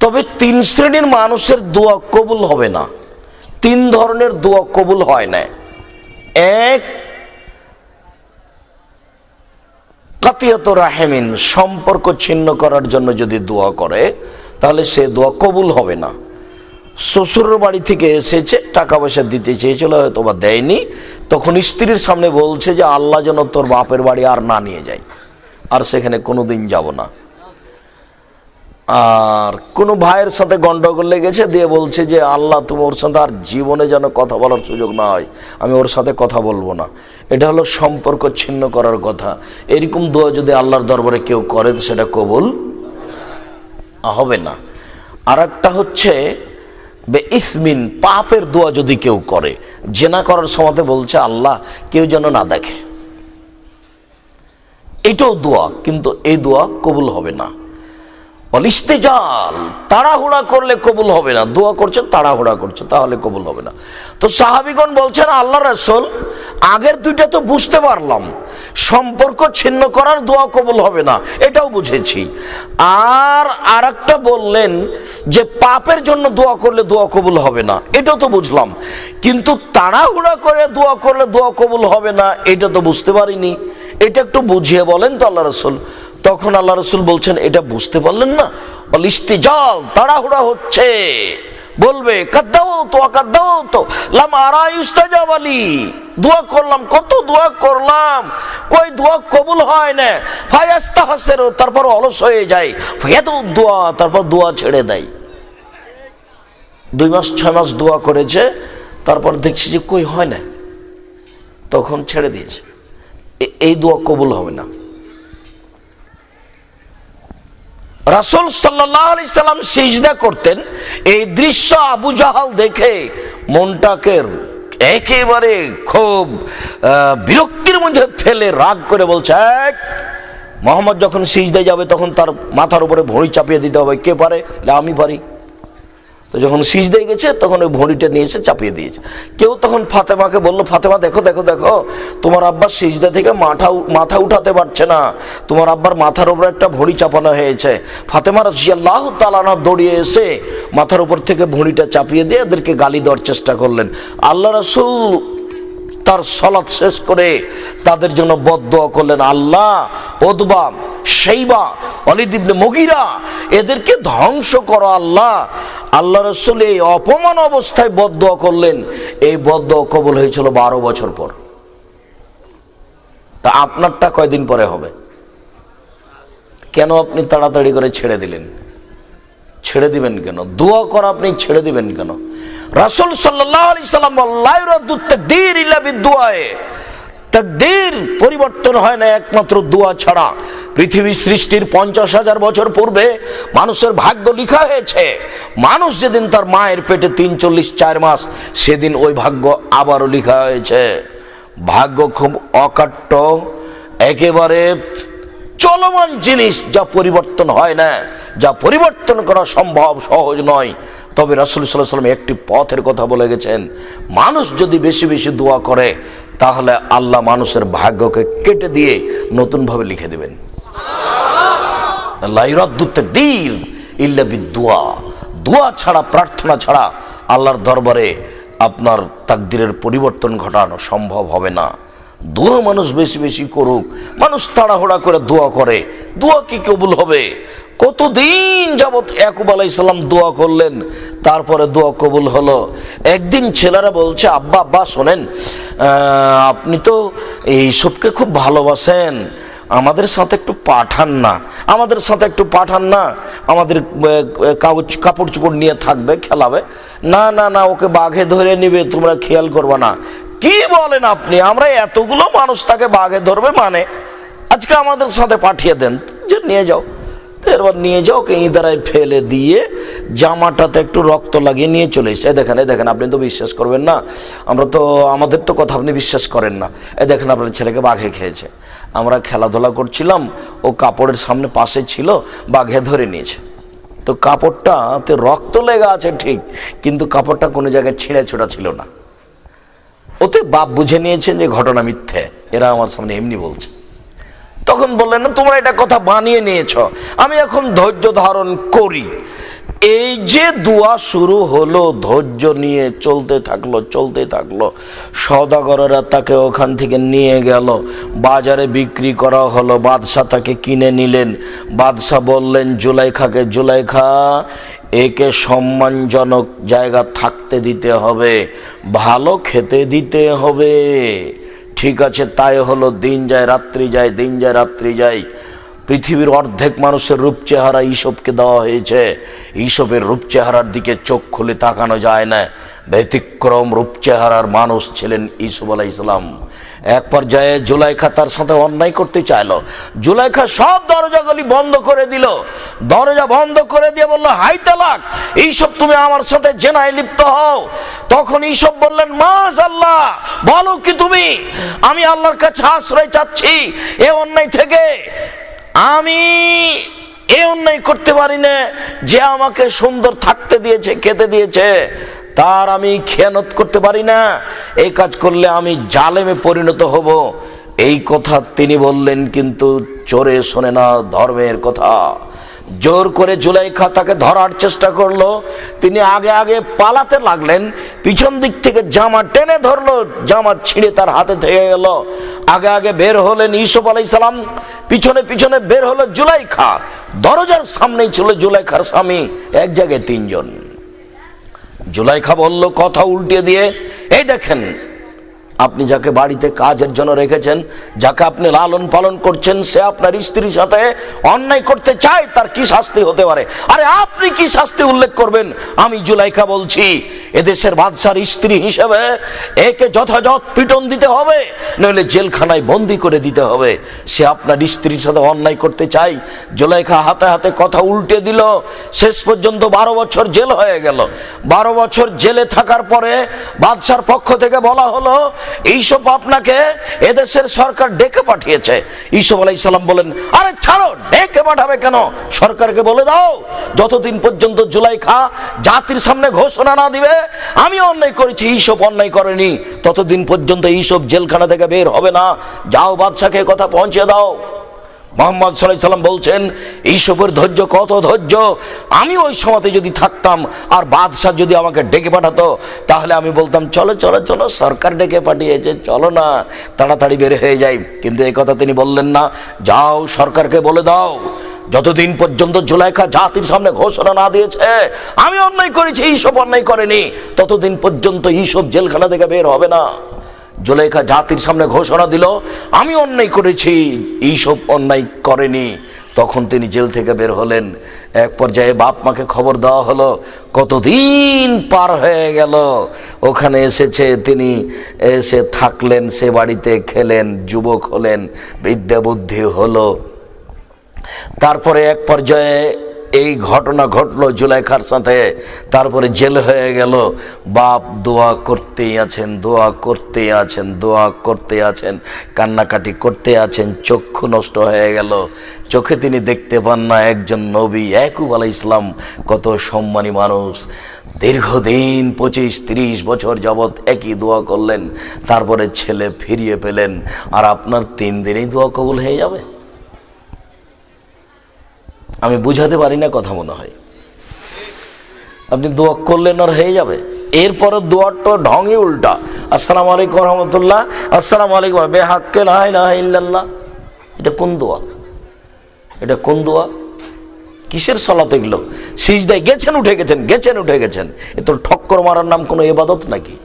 তবে তিন শ্রেণীর মানুষের দোয়া কবুল হবে না। তিন ধরনের দোয়া কবুল হয় না। এক, কাতিয়াত রাহেমিন, সম্পর্ক ছিন্ন করার জন্য যদি দোয়া করে তাহলে সে দোয়া কবুল হবে না। শ্বশুরের বাড়ি থেকে এসেছে, টাকা পয়সা দিতে চেয়েছিল, হয়তো বা দেয়নি, তখন স্ত্রীর সামনে বলছে যে আল্লাহ যেন তোর বাপের বাড়ি আর না নিয়ে যায়, আর সেখানে কোনোদিন যাব না। আর কোনো ভাইয়ের সাথে গন্ডগোল লেগেছে, দিয়ে বলছে যে আল্লাহ তুমি ওর সাথে আর জীবনে যেন কথা বলার সুযোগ না হয়, আমি ওর সাথে কথা বলবো না। এটা হলো সম্পর্ক ছিন্ন করার কথা। এরকম দোয়া যদি আল্লাহর দরবারে কেউ করে সেটা কবুল হবে না। আর একটা হচ্ছে বেইসমিন, পাপের দোয়া যদি কেউ করে, জেনা করার সময় বলছে আল্লাহ কেউ যেন না দেখে, এটাও দোয়া, কিন্তু এই দোয়া কবুল হবে না। ইস্তেজাল, তাড়াহুড়া করলে কবুল হবে না। দোয়া করছে, তাড়াহুড়া করছে, তাহলে কবুল হবে না। তো সাহাবীগণ বলছেন আল্লাহ রাসূল, আগের দুইটা তো বুঝতে পারলাম, সম্পর্ক ছিন্ন করার দোয়া কবুল হবে না, এটাও বুঝেছি। আর আরেকটা বললেন যে পাপের জন্য দোয়া করলে দোয়া কবুল হবে না, এটাও তো বুঝলাম, কিন্তু তাড়াহুড়া করে দোয়া করলে দোয়া কবুল হবে না, এটা তো বুঝতে পারিনি। এটা একটু বুঝিয়ে বলেন তো আল্লাহ রাসূল। তখন আল্লাহ রাসূল বলছেন এটা বুঝতে পারলেন না? বল ইস্তিজাল, তাড়াহুড়া হচ্ছে, বলবে কাদ্দাও তো লাম আরা ইস্তাজাব আলী, দোয়া করলাম, কত দোয়া করলাম, কই দোয়া কবুল হয় না। ফায়াস্তাহসিরু, তারপর অলস হয়ে যায়। ফায়াদু দোয়া, তারপর দোয়া ছেড়ে দেয়। 2 মাস 6 মাস দোয়া করেছে, তারপর দেখছি যে কই হয় না, তখন ছেড়ে দিয়েছে। এই দোয়া কবুল হবে না। রাসূল সাল্লাল্লাহু আলাইহি সাল্লাম সিজদা করতেন, এই দৃশ্য আবু জাহাল দেখে মনটাকে একেবারে খুব বিরক্তির মধ্যে ফেলে রাগ করে বলছে, মুহাম্মদ যখন সিজদায় যাবে তখন তার মাথার উপরে ভড়ি চাপিয়ে দিতে হবে। কে পারে? আমি পারি। তো যখন সিজদায় গেছে তখন ওই ভড়িটা নিয়ে এসে চাপিয়ে দিয়েছে। কেউ তখন ফাতেমাকে বললো, ফাতেমা দেখো দেখো দেখো, তোমার আব্বা সিজদা থেকে মাথা উঠাতে পারছে না, তোমার আব্বার মাথার উপরে একটা ভড়ি চাপানো হয়েছে। ফাতেমা রাদিয়াল্লাহু তাআলা আনহা দৌড়িয়ে এসে মাথার উপর থেকে ভড়িটা চাপিয়ে দিয়ে এদেরকে গালি দেওয়ার চেষ্টা করলেন। আল্লাহ রাসূল তার সালাত শেষ করে তাদের জন্য বদদোয়া করলেন, আল্লাহ উতবা, শাইবা, ওয়ালিদ ইবনে মুগীরা, এদেরকে ধ্বংস করো আল্লাহ। আল্লাহ রাসূল এই অপমান অবস্থায় বদদোয়া করলেন। এই বদদোয়া কবুল হয়েছিল 12 বছর পর। তা আপনারটা কয়দিন পরে হবে? কেন আপনি তাড়াতাড়ি করে ছেড়ে দিলেন? ছেড়ে দিবেন কেন? দোয়া করা আপনি ছেড়ে দিবেন কেন? রাসূল সাল্লাল্লাহু আলাইহি সাল্লাম লা ইউরাদু তাকদীর ইল্লা বিদুআয়ে, তাকদীর পরিবর্তন হয় না একমাত্র দোয়া ছাড়া। পৃথিবী সৃষ্টির 50,000 বছর পূর্বে মানুষের ভাগ্য লেখা হয়েছে। মানুষ যেদিন তার মায়ের পেটে 43-4 মাস, সেদিন ওই ভাগ্য আবারও লেখা হয়েছে। ভাগ্য খুব অকাট্য, একেবারে চলমান জিনিস, যা পরিবর্তন হয় না, যা পরিবর্তন করা সম্ভব, সহজ নয়। তবে রাসূল সাল্লাল্লাহু আলাইহি ওয়াসাল্লাম একটি পথের কথা বলে গেছেন, মানুষ যদি বেশি বেশি দোয়া করে তাহলে আল্লাহ মানুষের ভাগ্যকে কেটে দিয়ে নতুনভাবে লিখে দেবেন। লা ইউরাদ্দু তাকদীর ইল্লা বিদুআ, দোয়া ছাড়া, প্রার্থনা ছাড়া আল্লাহর দরবারে আপনার তাকদীরের পরিবর্তন ঘটানো সম্ভব হবে না। দোয়া মানুষ বেশি বেশি করুক। মানুষ তাড়াহুড়া করে দোয়া করে, দোয়া কি কবুল হবে? কতদিন যাবত ইয়াকুব আলাইহিস সালাম দোয়া করলেন, তারপরে দোয়া কবুল হলো। একদিন ছেলেরা বলছে, আব্বা আব্বা শোনেন, আপনি তো এইসবকে খুব ভালোবাসেন, আমাদের সাথে একটু পাঠান না, আমাদের সাথে একটু পাঠান না, আমাদের কাপড় চোপড় নিয়ে থাকবে, খেলাবে। না না না, ওকে বাঘে ধরে নিবে, তোমরা খেয়াল করবা না। কি বলেন আপনি? আমরা এতগুলো মানুষ তাকে বাঘে ধরবে মানে? আজকে আমাদের সাথে পাঠিয়ে দেন, যে নিয়ে যাও। এরপর নিয়ে যাও, ওকে ইঁদারায় ফেলে দিয়ে জামাটাতে একটু রক্ত লাগিয়ে নিয়ে চলে এসে, দেখেন এই দেখেন, আপনি তো বিশ্বাস করবেন না, আমাদের তো কথা আপনি বিশ্বাস করেন না, এই দেখেন আপনার ছেলেকে বাঘে খেয়েছে। আমরা খেলাধুলা করছিলাম, ও কাপড়ের সামনে পাশে ছিল, বাঘে ধরে নিয়েছে। তো কাপড়টাতে রক্ত লেগে আছে ঠিক, কিন্তু কাপড়টা কোনো জায়গায় ছিঁড়ে ছোটা ছিল না। ওতে বাপ বুঝে নিয়েছেন যে ঘটনা মিথ্যে, এরা আমার সামনে এমনি বলছে। তখন বললেন, না তোমরা এটা কথা বানিয়ে নিয়েছ, আমি এখন ধৈর্য ধারণ করি, এই যে দোয়া শুরু হলো, ধৈর্য নিয়ে চলতে থাকলো। সওদাগরেরা তাকে ওখান থেকে নিয়ে গেল, বাজারে বিক্রি করা হলো। বাদশাহ তাকে কিনে নিলেন। বাদশাহ বললেন জুলাইখাকে, জুলাইখা, একে সম্মানজনক জায়গা থাকতে দিতে হবে, ভালো খেতে দিতে হবে। ঠিক আছে, তাই হলো। দিন যায় রাত্রি যায়। পৃথিবীর অর্ধেক মানুষের রূপ চেহারা ইসবকে দেওয়া হয়েছে। ইসবের রূপ চেহারার দিকে চোখ খুলে তাকানো যায় না। ব্যতিক্রম রূপ চেহারার মানুষ ছিলেন ইসুফ আলাইহিস সালাম। এক পর্যায়ে জুলাইখা তার সাথে অন্যায় করতে চাইলো। জুলাইখা সব দরজাগুলি বন্ধ করে দিল। দরজা বন্ধ করে দিয়ে বলল, হাই তালাক, এইসব তুমি আমার সাথে জেনায় লিপ্ত হও। তখন ইসব বললেন, মাশাআল্লাহ, বলো কি তুমি? আমি আল্লাহর কাছে আশ্রয় চাচ্ছি এ অন্যায় থেকে। আমি এ অন্যায় করতে পারি না যে আমাকে সুন্দর থাকতে দিয়েছে, খেতে দিয়েছে, তার আমি খেয়ানত করতে পারি না। এই কাজ করলে আমি জালেমে পরিণত হব। এই কথা তিনি বললেন, কিন্তু চোরে শোনে না ধর্মের কথা। জোর করে জুলাইখা তাকে ধরার চেষ্টা করলো। তিনি আগে পালাতে লাগলেন। পিছন দিক থেকে জামা টেনে ধরলো, জামা ছিঁড়ে তার হাতে থেকে গেল। আগে বের হলেন ইউসুফ আলাইহিস সালাম, পিছনে বের হলো জুলাইখা। দরজার সামনেই ছিল জুলাইখার স্বামী, এক জায়গায় তিনজন। জুলাইখা বলল কথা উল্টে দিয়ে, এই দেখেন, আপনি যাকে বাড়িতে কাজের জন্য রেখেছেন, যাকে আপনি লালন পালন করছেন, সে আপনার স্ত্রীর সাথে অন্যায় করতে চায়, তার কি শাস্তি হতে পারে? আরে আপনি কি শাস্তি উল্লেখ করবেন? আমি জুলাইখা বলছি, এদেশের বাদশার স্ত্রী হিসেবে একে যথাযথ পিটন দিতে হবে, নইলে জেলখানায় বন্দি করে দিতে হবে। সে আপনার স্ত্রীর সাথে অন্যায় করতে চাই। জুলাইখা হাতে কথা উল্টে দিল। শেষ পর্যন্ত 12 বছর জেল হয়ে গেল। 12 বছর জেলে থাকার পরে বাদশার পক্ষ থেকে বলা হলো, ইসব আপনাকে এদেশের সরকার ডেকে পাঠিয়েছে। ইসুফ আলাইহিস সালাম বলেন, আরে ছাড়ো, ডেকে পাঠাবে কেন? সরকারকে বলে দাও, যতদিন পর্যন্ত জুলাইখা জাতির সামনে ঘোষণা না দিবে আমি অন্যায় করেছি, ইসব অন্যায় করেনি, ততদিন পর্যন্ত ইসব জেলখানা থেকে বের হবে না। যাও, বাদশাকে কথা পৌঁছে দাও। মুহাম্মদ সাল্লাল্লাহু আলাইহি সাল্লাম বলছেন, ইসবের ধৈর্য কত ধৈর্য! আমি ওই সময়তে যদি থাকতাম আর বাদশাহ যদি আমাকে ডেকে পাঠাতো, তাহলে আমি বলতাম, চলো চলো চলো, সরকার ডেকে পাঠিয়েছে, চলো না, তাড়াতাড়ি বের হয়ে যাই। কিন্তু এই কথা তিনি বললেন না। যাও, সরকারকে বলে দাও, যতদিন পর্যন্ত জুলাইখা জাতির সামনে ঘোষণা না দিয়েছে আমি অন্যায় করেছি, ইসব অন্যায় করেনি, ততদিন পর্যন্ত ইসব জেলখানা থেকে বের হবে না। জুলাইখা জাতির সামনে ঘোষণা দিল, আমি অন্যায় করেছি, এইসব অন্যায় করেনি। তখন তিনি জেল থেকে বের হলেন। এক পর্যায়ে বাপ মাকে খবর দেওয়া হলো। কতদিন পার হয়ে গেল, ওখানে এসেছে, তিনি এসে থাকলেন, সে বাড়িতে খেলেন, যুবক হলেন, বিদ্যা বুদ্ধি হলো। তারপরে এক পর্যায়ে এই ঘটনা ঘটলো জুলাইখার সাথে। তারপরে জেল হয়ে গেল। বাপ দোয়া করতেই আছেন, কান্নাকাটি করতে আছেন। চক্ষু নষ্ট হয়ে গেল, চোখে তিনি দেখতে পান না। একজন নবী ইয়াকুব আলাইহিস সালাম, কত সম্মানী মানুষ, দীর্ঘদিন 25-30 বছর যাবৎ একই দোয়া করলেন, তারপরে ছেলে ফিরিয়ে পেলেন। আর আপনার 3 দিনেই দোয়া কবুল হয়ে যাবে? আমি বুঝাতে পারি না কথা, মনে হয় আপনি দোয়া করলেন আর হয়ে যাবে। এরপরে দোয়াটা ঢঙে উল্টা, আসসালামু আলাইকুম রহমতুল্লাহ, আসসালামু আলাইকুম বেহাক্কে লা ইলাহা ইল্লাল্লাহ। এটা কোন দোয়া? কিসের সালাত এগুলো? সিজদায় গেছেন উঠে গেছেন, এ তো ঠক্কর মারার নাম কোনো ইবাদত নাকি?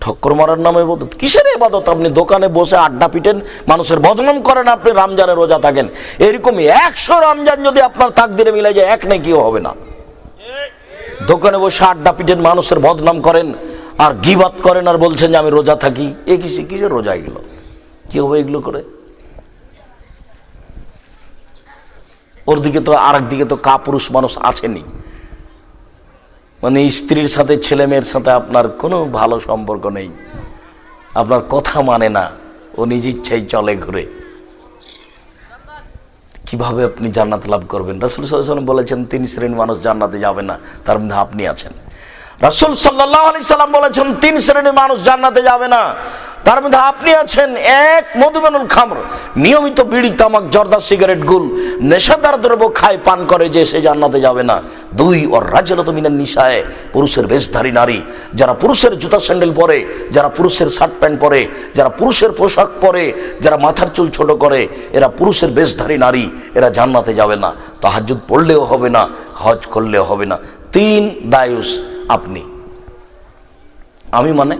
ঠক্কর মারার নাম ইবাদত? কিসের ইবাদত? আপনি দোকানে বসে আড্ডা পিটেন, মানুষের বদনাম করেন, আপনি রমজানে রোজা থাকেন। এরকম 100 রমজান যদি আপনার তাকদিরে মিলে যায়, এক নেকিও হবে না। দোকানে বসে আড্ডা পিটেন, মানুষের বদনাম করেন আর গীবাত করেন, আর বলছেন যে আমি রোজা থাকি। এ কিসের রোজা? এগুলো কি হবে এগুলো করে? ওর দিকে তো, আর একদিকে তো কাপুরুষ মানুষ আছেনি, মানে স্ত্রীর সাথে ছেলে মেয়ের সাথে আপনার কোনো ভালো সম্পর্ক নেই, আপনার কথা মানে না, ও নিজ ইচ্ছাই চলে ঘুরে। কিভাবে আপনি জান্নাত লাভ করবেন? রাসূল সাল্লাল্লাহু আলাইহি ওয়াসাল্লাম বলেছেন 3 শ্রেণীর মানুষ জান্নাতে যাবে না, তার মধ্যে আপনি আছেন। রাসূল সাল্লাল্লাহু আলাইহি সাল্লাম বলেছেন 3 শ্রেণীর মানুষ জান্নাতে যাবে না, তার মধ্যে আপনি আছেন। এক, মধুমেনুল খামর, নিয়মিত বিড়ি তামাক জর্দা সিগারেট গুল নেশাদার দ্রব্য খায় পান করে যে সে জান্নাতে যাবে না। দুই, ওর রাজলত মিনান নিসায়ে, পুরুষের বেশধারী নারী, যারা পুরুষের জুতা স্যান্ডেল পরে, যারা পুরুষের শার্ট প্যান্ট পরে, যারা পুরুষের পোশাক পরে, যারা মাথার চুল ছোট করে, এরা পুরুষের বেশধারী নারী, এরা জান্নাতে যাবে না। তাহাজ্জুদ পড়লেও হবে না, হজ করলেও হবে না। তিন, দায়ুস, আপনি। আমি মানে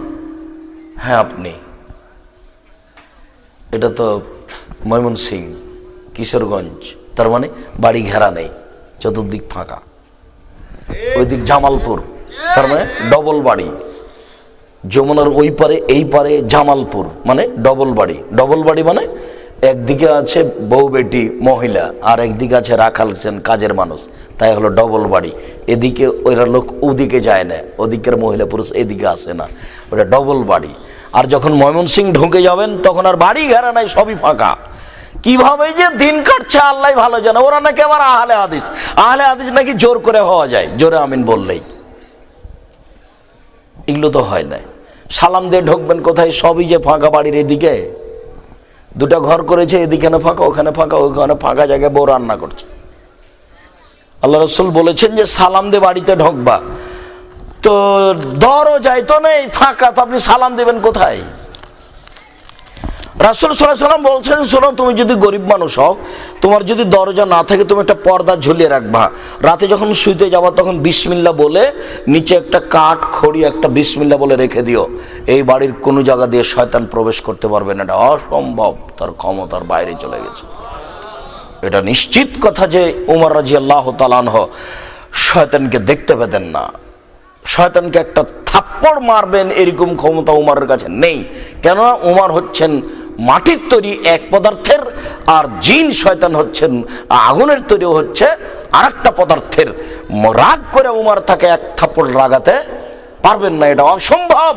হ্যাঁ আপনি। এটা তো ময়মনসিংহ, কিশোরগঞ্জ, তার মানে বাড়ি ঘেরা নেই, চতুর্দিক ফাঁকা। ওই দিক জামালপুর, তার মানে ডবল বাড়ি। যমুনার ওই পারে এই পারে জামালপুর, মানে ডবল বাড়ি। ডবল বাড়ি মানে একদিকে আছে বউ বেটি মহিলা, আর একদিকে আছে রাখাল কাজের মানুষ, তাই হলো ডবল বাড়ি। এদিকে ওইরা লোক ওদিকে যায় না, ওদিকের মহিলা পুরুষ এদিকে আসে না, ওটা ডবল বাড়ি। আর যখন ময়মনসিংহ ঢুকে যাবেন তখন আর বাড়ি ঘেরা নাই, সবই ফাঁকা। কিভাবে যে দিন কাটছে আল্লাহ ভালো জানে। ওরা নাকি আবার আহলে হাদিস, আহলে হাদিস নাকি জোর করে হওয়া যায়, জোরে আমিন বললেই। এগুলো তো হয় না। সালাম দিয়ে ঢুকবেন কোথায়? সবই যে ফাঁকা বাড়ির এদিকে। দুটা ঘর করেছে, এদিকে ফাঁকা, ওখানে ফাঁকা, ওখানে ফাঁকা জায়গায় বউ রান্না করছে। আল্লাহ রাসূল বলেছেন যে সালাম দিয়ে বাড়িতে ঢুকবা, তো দরজায় তো নেই, ফাঁকা, তো আপনি সালাম দেবেন কোথায়? রাসূল সাল্লাল্লাহু আলাইহি ওয়াসাল্লাম বলছেন, শোনো, তুমি যদি গরিব মানুষ হও, তোমার যদি দরজা না থাকে, তুমি একটা পর্দা ঝুলিয়ে রাখবা। রাতে যখন শুইতে যাবা তখন বিসমিল্লাহ বলে নিচে একটা কাঠ খড়ি একটা বিসমিল্লাহ বলে রেখে দিও। এই বাড়ির কোনো জায়গা দিয়ে শয়তান প্রবেশ করতে পারবে না, এটা অসম্ভব, তার ক্ষমতার বাইরে চলে গেছে। এটা নিশ্চিত কথা যে উমর রাদিয়াল্লাহু তাআলা আনহু শয়তানকে দেখতে পেতেন না। শয়তানকে একটা থাপ্পড় মারবেন এরকম ক্ষমতা উমরের কাছে নেই। কেন? উমর হচ্ছেন মাটির তৈরি এক পদার্থের, আর জিন শয়তান হচ্ছেন আগুনের তৈরি, হচ্ছে আর একটা পদার্থের। রাগ করে উমর তাকে এক থাপ্পড় লাগাতে পারবেন না, এটা অসম্ভব।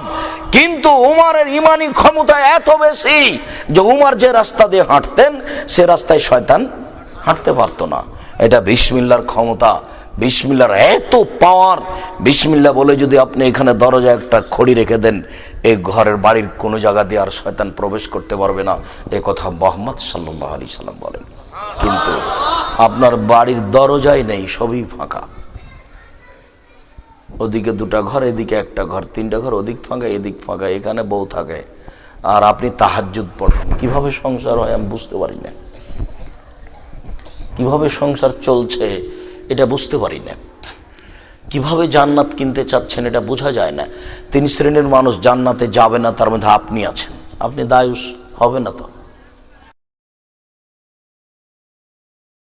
কিন্তু উমরের ইমানি ক্ষমতা এত বেশি যে উমর যে রাস্তা দিয়ে হাঁটতেন সে রাস্তায় শয়তান হাঁটতে পারতো না। এটা বিসমিল্লাহর ক্ষমতা, বিসমিল্লাহর এত পাওয়ার। বিসমিল্লাহ বলে যদি আপনি এখানে দরজায় একটা খড়ি রেখে দেন, এই ঘরের বাড়ির কোনো জায়গা দিয়ে আর শয়তান প্রবেশ করতে পারবে না, এ কথা মুহাম্মদ সাল্লাল্লাহু আলাইহি সাল্লাম বলেন। কিন্তু আপনার বাড়ির দরজাই নেই, সবই ফাঁকা। ওদিকে দুটা ঘর, এদিকে একটা ঘর, তিনটা ঘর, ওদিক ফাঁকা এদিক ফাঁকা, এখানে বউ থাকে, আর আপনি তাহাজ্জুদ পড়েন। কিভাবে সংসার হয় আমি বুঝতে পারি না, কিভাবে সংসার চলছে এটা বুঝতে পারি না, কিভাবে জান্নাত কিনতে চাচ্ছেন এটা বোঝা যায় না। তিন শ্রেণীর মানুষ জান্নাতে যাবে না, তার মধ্যে আপনি আছেন। আপনি দায়ুস হবে না তো।